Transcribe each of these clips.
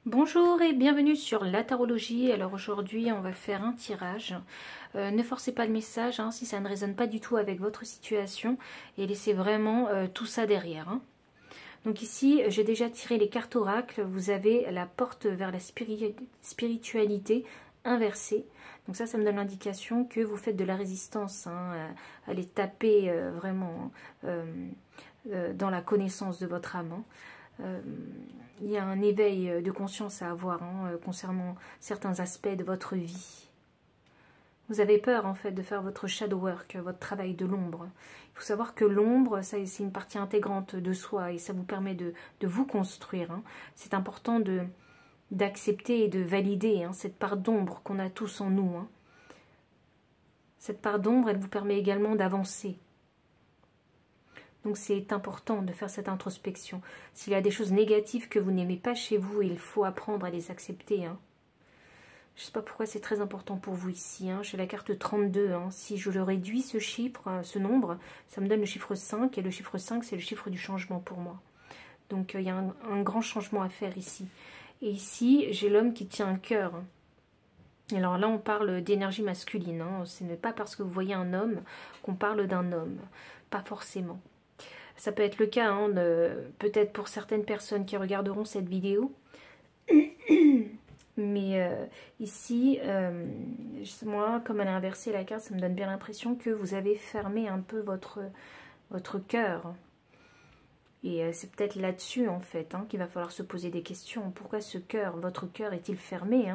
Bonjour et bienvenue sur la tarologie. Alors aujourd'hui on va faire un tirage. Ne forcez pas le message si ça ne résonne pas du tout avec votre situation et laissez vraiment tout ça derrière. Donc ici j'ai déjà tiré les cartes oracles. Vous avez la porte vers la spiritualité inversée. Donc ça me donne l'indication que vous faites de la résistance à aller taper vraiment dans la connaissance de votre âme. Il y a un éveil de conscience à avoir concernant certains aspects de votre vie. Vous avez peur en fait de faire votre shadow work, votre travail de l'ombre. Il faut savoir que l'ombre, c'est une partie intégrante de soi et ça vous permet de vous construire. C'est important d'accepter et de valider cette part d'ombre qu'on a tous en nous. Cette part d'ombre, elle vous permet également d'avancer. Donc c'est important de faire cette introspection. S'il y a des choses négatives que vous n'aimez pas chez vous, il faut apprendre à les accepter. Je ne sais pas pourquoi c'est très important pour vous ici. J'ai la carte 32. Si je le réduis, ce chiffre, ce nombre, ça me donne le chiffre 5. Et le chiffre 5, c'est le chiffre du changement pour moi. Donc il y a un grand changement à faire ici. Et ici, j'ai l'homme qui tient un cœur. Alors là, on parle d'énergie masculine. Ce n'est pas parce que vous voyez un homme qu'on parle d'un homme. Pas forcément. Ça peut être le cas, peut-être pour certaines personnes qui regarderont cette vidéo. Mais ici, moi, comme elle a inversé la carte, ça me donne bien l'impression que vous avez fermé un peu votre cœur. Et c'est peut-être là-dessus, en fait, qu'il va falloir se poser des questions. Pourquoi votre cœur est-il fermé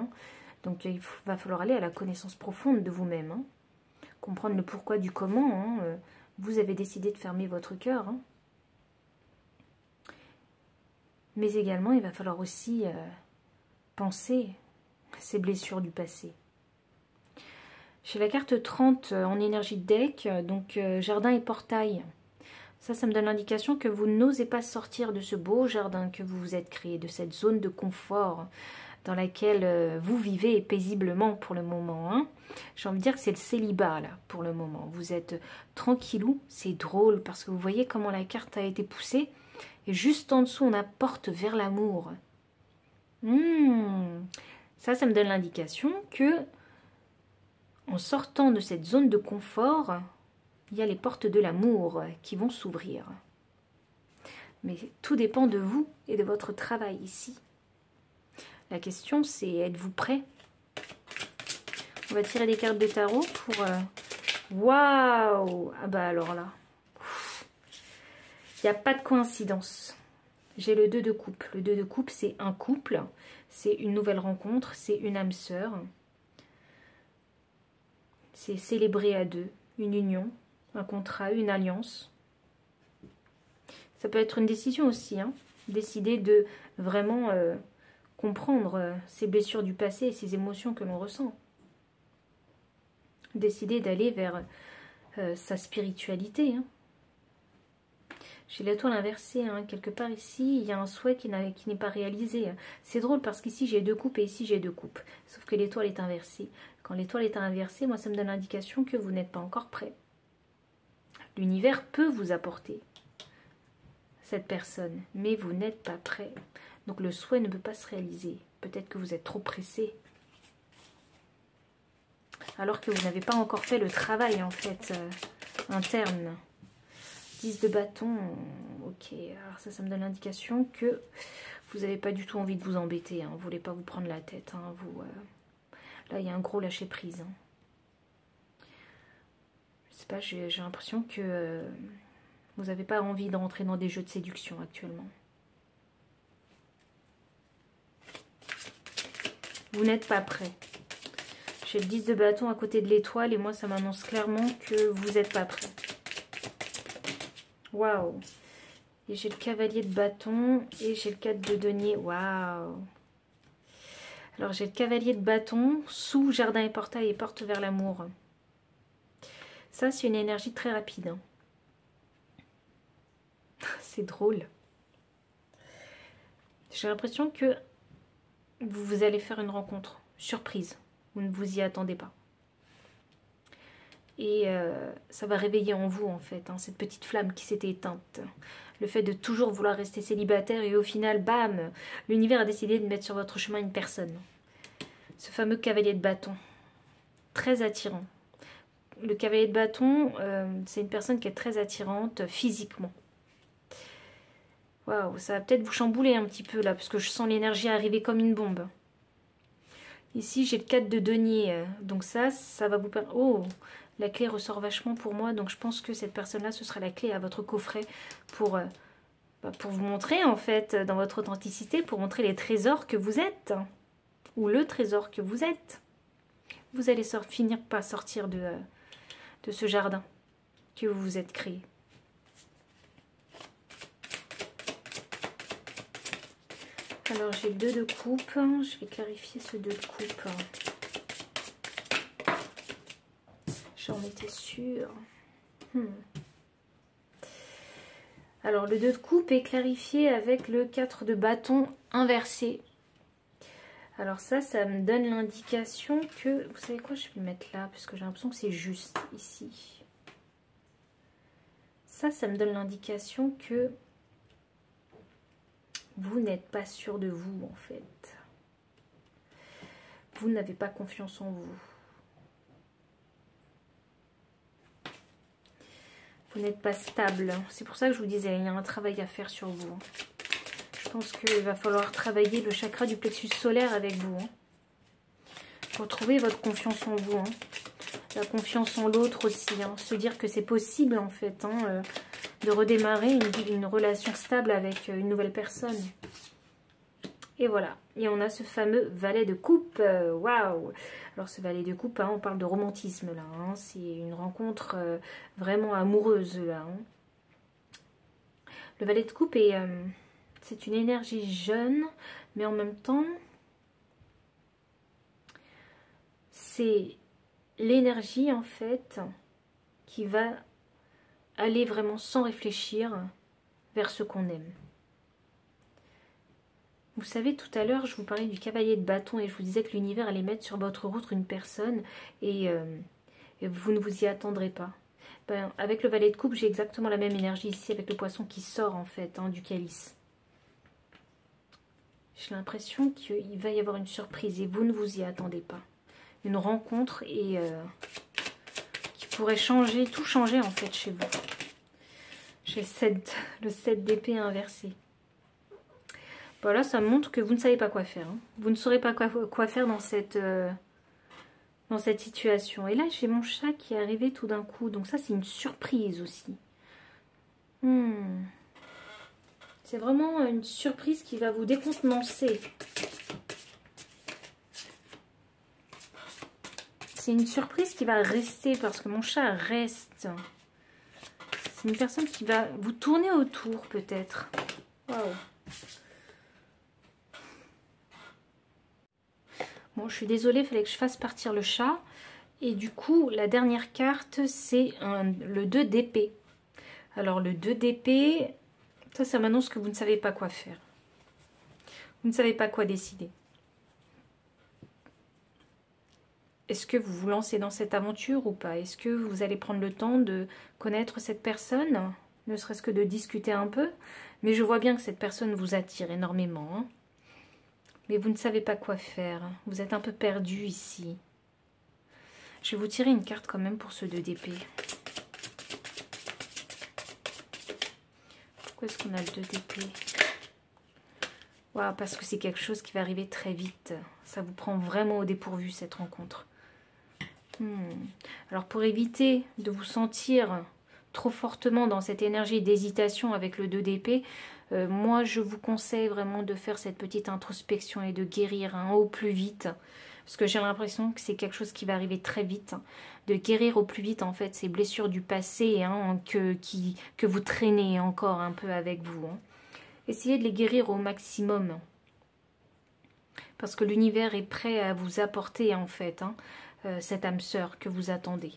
Donc, il va falloir aller à la connaissance profonde de vous-même. Comprendre le pourquoi du comment. Vous avez décidé de fermer votre cœur. Mais également, il va falloir aussi penser à ces blessures du passé. J'ai la carte 30 en énergie de deck, donc jardin et portail. Ça me donne l'indication que vous n'osez pas sortir de ce beau jardin que vous vous êtes créé, de cette zone de confort dans laquelle vous vivez paisiblement pour le moment. J'ai envie de dire que c'est le célibat, là, pour le moment. Vous êtes tranquillou, c'est drôle, parce que vous voyez comment la carte a été poussée. Et juste en dessous, on a porte vers l'amour. Ça me donne l'indication que, en sortant de cette zone de confort, il y a les portes de l'amour qui vont s'ouvrir. Mais tout dépend de vous et de votre travail ici. La question, c'est êtes-vous prêt? On va tirer des cartes de tarot pour... Waouh! Ah bah alors là... Il n'y a pas de coïncidence. J'ai le 2 de coupe. Le 2 de coupe, c'est un couple. C'est une nouvelle rencontre. C'est une âme sœur. C'est célébrer à deux. Une union, un contrat, une alliance. Ça peut être une décision aussi. Décider de vraiment comprendre ces blessures du passé et ces émotions que l'on ressent. Décider d'aller vers sa spiritualité. J'ai l'étoile inversée, quelque part ici, il y a un souhait qui n'est pas réalisé. C'est drôle parce qu'ici j'ai 2 coupes et ici j'ai 2 coupes. Sauf que l'étoile est inversée. Quand l'étoile est inversée, moi ça me donne l'indication que vous n'êtes pas encore prêt. L'univers peut vous apporter cette personne, mais vous n'êtes pas prêt. Donc le souhait ne peut pas se réaliser. Peut-être que vous êtes trop pressé. Alors que vous n'avez pas encore fait le travail en fait interne. 10 de bâton, ok, alors ça me donne l'indication que vous n'avez pas du tout envie de vous embêter, vous ne voulez pas vous prendre la tête, là il y a un gros lâcher prise. Je sais pas, j'ai l'impression que vous n'avez pas envie de rentrer dans des jeux de séduction actuellement. Vous n'êtes pas prêt. J'ai le 10 de bâton à côté de l'étoile et moi ça m'annonce clairement que vous n'êtes pas prêt. Waouh! Et j'ai le cavalier de bâton et j'ai le 4 de denier. Waouh! Alors j'ai le cavalier de bâton sous jardin et portail et porte vers l'amour. Ça c'est une énergie très rapide. C'est drôle. J'ai l'impression que vous allez faire une rencontre surprise. Vous ne vous y attendez pas. Et ça va réveiller en vous, en fait, cette petite flamme qui s'était éteinte. Le fait de toujours vouloir rester célibataire et au final, bam, l'univers a décidé de mettre sur votre chemin une personne. Ce fameux cavalier de bâton, très attirant. Le cavalier de bâton, c'est une personne qui est très attirante physiquement. Waouh, ça va peut-être vous chambouler un petit peu là, parce que je sens l'énergie arriver comme une bombe. Ici, j'ai le 4 de denier, donc ça va vous permettre... Oh, la clé ressort vachement pour moi, donc je pense que cette personne-là, ce sera la clé à votre coffret pour vous montrer, en fait, dans votre authenticité, pour montrer les trésors que vous êtes, ou le trésor que vous êtes. Vous allez finir par sortir de ce jardin que vous vous êtes créé. Alors j'ai le 2 de coupe, je vais clarifier ce 2 de coupe. J'en étais sûre. Alors le 2 de coupe est clarifié avec le 4 de bâton inversé. Alors ça me donne l'indication que... Vous savez quoi, je vais le mettre là, parce que j'ai l'impression que c'est juste ici. Ça me donne l'indication que vous n'êtes pas sûr de vous, en fait. Vous n'avez pas confiance en vous. Vous n'êtes pas stable. C'est pour ça que je vous disais, il y a un travail à faire sur vous. Je pense qu'il va falloir travailler le chakra du plexus solaire avec vous. Pour trouver votre confiance en vous. La confiance en l'autre aussi. Se dire que c'est possible, en fait, de redémarrer une relation stable avec une nouvelle personne. Et voilà. Et on a ce fameux valet de coupe. Waouh! Alors ce valet de coupe, on parle de romantisme là. C'est une rencontre vraiment amoureuse là. Le valet de coupe c'est une énergie jeune, mais en même temps, c'est l'énergie en fait qui va aller vraiment sans réfléchir vers ce qu'on aime. Vous savez, tout à l'heure, je vous parlais du cavalier de bâton et je vous disais que l'univers allait mettre sur votre route une personne et vous ne vous y attendrez pas. Ben, avec le valet de coupe, j'ai exactement la même énergie ici avec le poisson qui sort en fait du calice. J'ai l'impression qu'il va y avoir une surprise et vous ne vous y attendez pas. Une rencontre et qui pourrait changer, tout changer en fait chez vous. J'ai le 7 d'épée inversé. Voilà, ça montre que vous ne savez pas quoi faire. Vous ne saurez pas quoi faire dans cette situation. Et là, j'ai mon chat qui est arrivé tout d'un coup. Donc ça, c'est une surprise aussi. C'est vraiment une surprise qui va vous décontenancer. C'est une surprise qui va rester parce que mon chat reste. C'est une personne qui va vous tourner autour peut-être. Waouh. Bon, je suis désolée, il fallait que je fasse partir le chat. Et du coup, la dernière carte, c'est le 2 d'épée. Alors, le 2 d'épée, ça m'annonce que vous ne savez pas quoi faire. Vous ne savez pas quoi décider. Est-ce que vous vous lancez dans cette aventure ou pas? Est-ce que vous allez prendre le temps de connaître cette personne? Ne serait-ce que de discuter un peu. Mais je vois bien que cette personne vous attire énormément. Mais vous ne savez pas quoi faire. Vous êtes un peu perdu ici. Je vais vous tirer une carte quand même pour ce 2 d'épée. Pourquoi est-ce qu'on a le 2 d'épée? Wow, parce que c'est quelque chose qui va arriver très vite. Ça vous prend vraiment au dépourvu cette rencontre. Alors pour éviter de vous sentir trop fortement dans cette énergie d'hésitation avec le 2 d'épée, moi je vous conseille vraiment de faire cette petite introspection et de guérir au plus vite. Parce que j'ai l'impression que c'est quelque chose qui va arriver très vite. De guérir au plus vite en fait ces blessures du passé que vous traînez encore un peu avec vous. Essayez de les guérir au maximum. Parce que l'univers est prêt à vous apporter en fait cette âme sœur que vous attendez.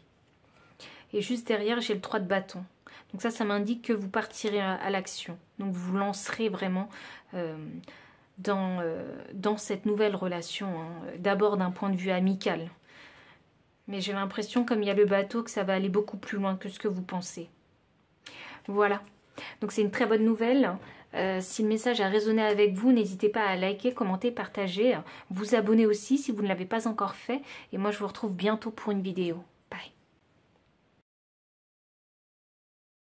Et juste derrière, j'ai le 3 de bâton. Donc ça m'indique que vous partirez à l'action. Donc vous vous lancerez vraiment dans cette nouvelle relation. D'abord d'un point de vue amical. Mais j'ai l'impression, comme il y a le bateau, que ça va aller beaucoup plus loin que ce que vous pensez. Voilà. Donc c'est une très bonne nouvelle. Si le message a résonné avec vous, n'hésitez pas à liker, commenter, partager, vous abonner aussi si vous ne l'avez pas encore fait. Et moi je vous retrouve bientôt pour une vidéo.